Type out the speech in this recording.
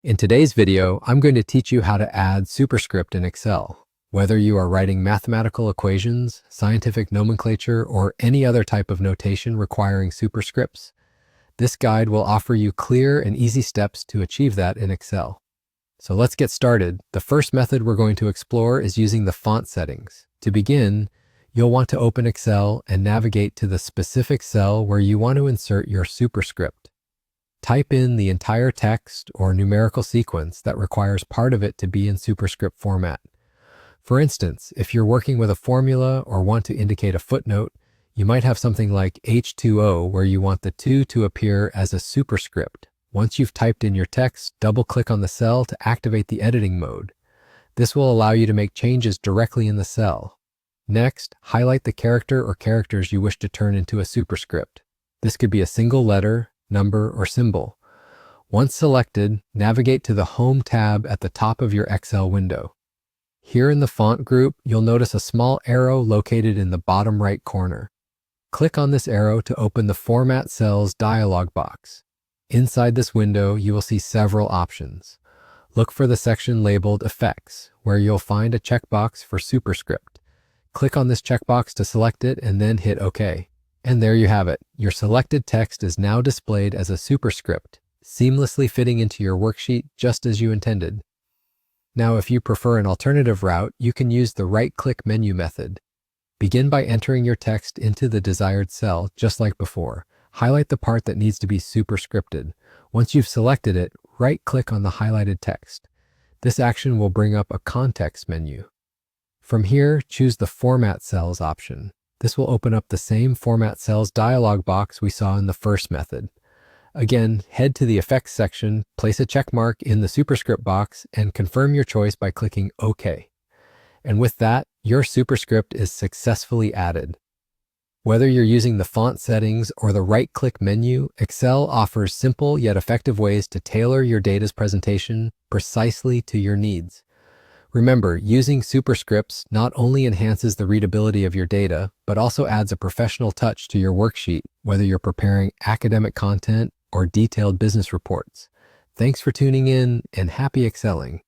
In today's video, I'm going to teach you how to add Superscript in Excel. Whether you are writing mathematical equations, scientific nomenclature, or any other type of notation requiring superscripts, this guide will offer you clear and easy steps to achieve that in Excel. So let's get started. The first method we're going to explore is using the font settings. To begin, you'll want to open Excel and navigate to the specific cell where you want to insert your superscript. Type in the entire text or numerical sequence that requires part of it to be in superscript format. For instance, if you're working with a formula or want to indicate a footnote, you might have something like H2O where you want the 2 to appear as a superscript. Once you've typed in your text, double-click on the cell to activate the editing mode. This will allow you to make changes directly in the cell. Next, highlight the character or characters you wish to turn into a superscript. This could be a single letter, number, or symbol. Once selected, navigate to the Home tab at the top of your Excel window. Here in the font group, you'll notice a small arrow located in the bottom right corner. Click on this arrow to open the Format Cells dialog box. Inside this window, you will see several options. Look for the section labeled Effects, where you'll find a checkbox for Superscript. Click on this checkbox to select it and then hit OK. And there you have it. Your selected text is now displayed as a superscript, seamlessly fitting into your worksheet just as you intended. Now, if you prefer an alternative route, you can use the right-click menu method. Begin by entering your text into the desired cell, just like before. Highlight the part that needs to be superscripted. Once you've selected it, right-click on the highlighted text. This action will bring up a context menu. From here, choose the Format Cells option. This will open up the same Format Cells dialog box we saw in the first method. Again, head to the Effects section, place a check mark in the superscript box, and confirm your choice by clicking OK. And with that, your superscript is successfully added. Whether you're using the font settings or the right-click menu, Excel offers simple yet effective ways to tailor your data's presentation precisely to your needs. Remember, using superscripts not only enhances the readability of your data, but also adds a professional touch to your worksheet, whether you're preparing academic content or detailed business reports. Thanks for tuning in and happy excelling.